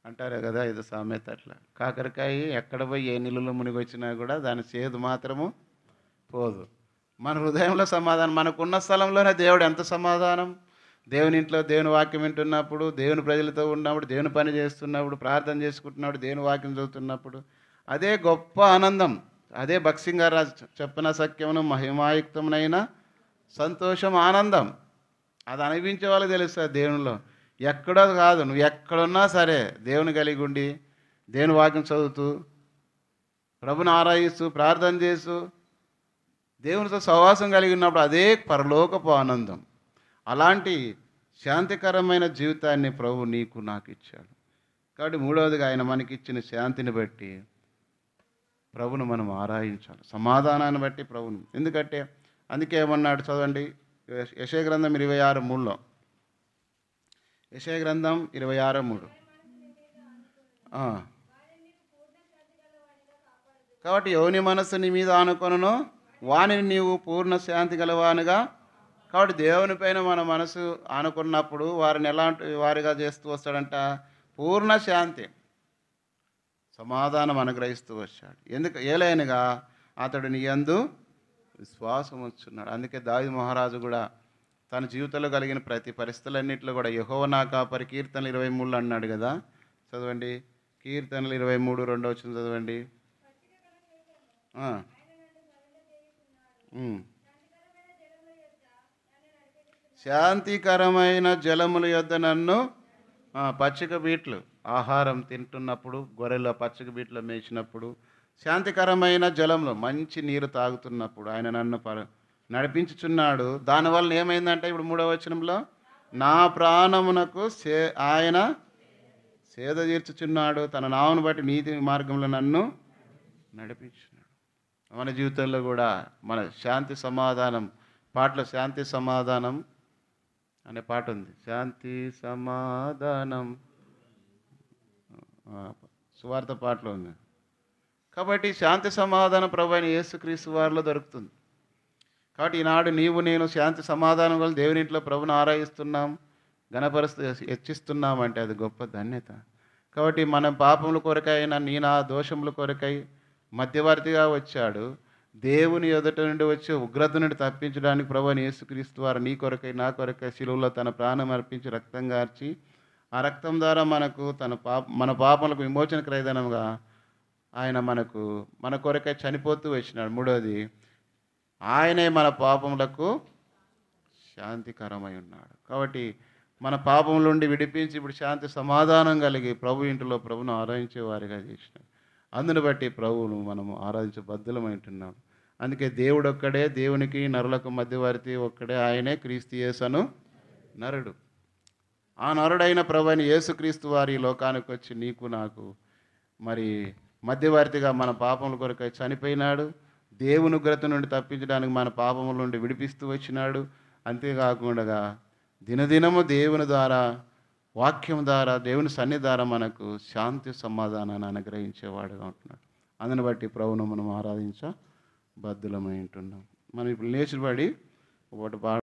అంటారు కదా, ఇది సామెత అట్లా. కాకరకాయ ఎక్కడ పోయి ఏ నీళ్ళలో మునిగొచ్చినా కూడా దాని చేదు మాత్రము పోదు. మన హృదయంలో సమాధానం, మనకున్న స్థలంలోనే దేవుడు ఎంత సమాధానం. దేవుని ఇంట్లో దేవుని వాక్యం వింటున్నప్పుడు, దేవుని ప్రజలతో ఉన్నప్పుడు, దేవుని పని చేస్తున్నప్పుడు, ప్రార్థన చేసుకుంటున్నప్పుడు, దేవుని వాక్యం చదువుతున్నప్పుడు అదే గొప్ప ఆనందం. అదే భక్సింగ్ గారు చెప్పిన సత్యమును మహిమాయుక్తమునైన సంతోషం, ఆనందం. అది అనిపించే వాళ్ళకి తెలుస్తుంది దేవునిలో. ఎక్కడో కాదు, నువ్వు ఎక్కడున్నా సరే దేవుని కలిగి ఉండి దేవుని వాక్యం చదువుతూ ప్రభుని ఆరాధిస్తూ ప్రార్థన చేస్తూ దేవునితో సహవాసం కలిగి ఉన్నప్పుడు అదే పరలోకపు ఆనందం. అలాంటి శాంతికరమైన జీవితాన్ని ప్రభు నీకు నాకు ఇచ్చాడు. కాబట్టి మూడవదిగా ఆయన మనకిచ్చిన శాంతిని బట్టి ప్రభును మనం ఆరాధించాలి, సమాధానాన్ని బట్టి ప్రభును. ఎందుకంటే అందుకే ఏమన్నాడు చదవండి, యెషయా గ్రంథం 26:3. యెషయా గ్రంథం 26:3. కాబట్టి ఎవని మనస్సు నీ మీద ఆనుకొనునో వానిని నీవు పూర్ణ శాంతి గలవానుగా. కాబట్టి దేవుని పైన మన మనసు ఆనుకున్నప్పుడు వారిని ఎలాంటి వారిగా చేస్తూ వస్తాడంట, పూర్ణ శాంతి సమాధానం అనుగ్రహిస్తూ వచ్చాడు. ఎందుకు ఏలైనగా అతడు నీ యందు విశ్వాసం ఉంచున్నాడు. అందుకే దావీదు మహారాజు కూడా తన జీవితంలో కలిగిన ప్రతి పరిస్థితులన్నింటిలో కూడా యెహోవా నా కాపరి, కీర్తనలు 23 అన్నాడు కదా. చదవండి, కీర్తనలు 23:2 చదవండి. శాంతికరమైన జలముల యొద్ద నన్ను, పచ్చిక బీట్లు ఆహారం తింటున్నప్పుడు, గొర్రెల పచ్చిక బీట్లో మేసినప్పుడు, శాంతికరమైన జలంలో మంచి నీరు తాగుతున్నప్పుడు ఆయన నన్ను నడిపించుచున్నాడు. దానివల్ల ఏమైందంటే ఇప్పుడు 3వ వచనంలో, నా ప్రాణమునకు ఆయన సేద తీర్చుచున్నాడు, తన నామమును బట్టి నీతి మార్గంలో నన్ను నడిపించున్నాడు. మన జీవితంలో కూడా మన శాంతి సమాధానం పాటలో శాంతి సమాధానం అనే పాట ఉంది. శాంతి సమాధానం సువార్త పాటలో ఉంది. కాబట్టి శాంతి సమాధానం ప్రభు అయిన యేసుక్రీస్తు వారిలో దొరుకుతుంది. కాబట్టి ఈనాడు నీవు నేను శాంతి సమాధానం వల్ల దేవుని ఇంట్లో ప్రభుని ఆరాధిస్తున్నాం, ఘనపరుస్తూ హెచ్చిస్తున్నాం అంటే అది గొప్ప ధన్యత. కాబట్టి మన పాపముల కొరకై నీ నా దోషముల కొరకై మధ్యవర్తిగా వచ్చాడు. దేవుని ఎదుట నుండి వచ్చే ఉగ్రత నుండి తప్పించడానికి ప్రభు అయిన యేసుక్రీస్తు వారు నీ కొరకై నా కొరకై శిలువలో తన ప్రాణం అర్పించి రక్తం గార్చి, ఆ రక్తం ద్వారా మనకు మన పాపములకు విమోచన క్రయధనంగా ఆయన మన కొరకై చనిపోతూ వచ్చినాడు. మూడోది, ఆయనే మన పాపములకు శాంతికరమై ఉన్నాడు. కాబట్టి మన పాపముల నుండి విడిపించి ఇప్పుడు శాంతి సమాధానం కలిగి ప్రభు ఇంటిలో ప్రభును ఆరాధించే వారిగా చేసినాడు. అందుని బట్టి ప్రభువును మనము ఆరాధించే బద్ధులమైంటున్నాం. అందుకే దేవుడు ఒక్కడే, దేవునికి నరులకు మధ్యవర్తి ఒక్కడే, ఆయనే క్రీస్తు యేసు నరుడు. ఆ నరుడైన ప్రభు అయిన యేసుక్రీస్తు వారి లోకానికి వచ్చి నీకు నాకు మరి మధ్యవర్తిగా మన పాపముల కొరకై చనిపోయినాడు. దేవుని ఉగ్రత నుండి తప్పించడానికి మన పాపముల నుండి విడిపిస్తూ వచ్చినాడు. అంతేకాకుండా దినదినము దేవుని ద్వారా, వాక్యం ద్వారా, దేవుని సన్నిధి ద్వారా మనకు శాంతి సమాధానాన్ని అనుగ్రహించేవాడుగా ఉంటున్నాడు. అందుని బట్టి ప్రభువును మనం ఆరాధించ బద్ధులమై ఉంటున్నాం. మనం ఇప్పుడు లేచిబడి ఒకటి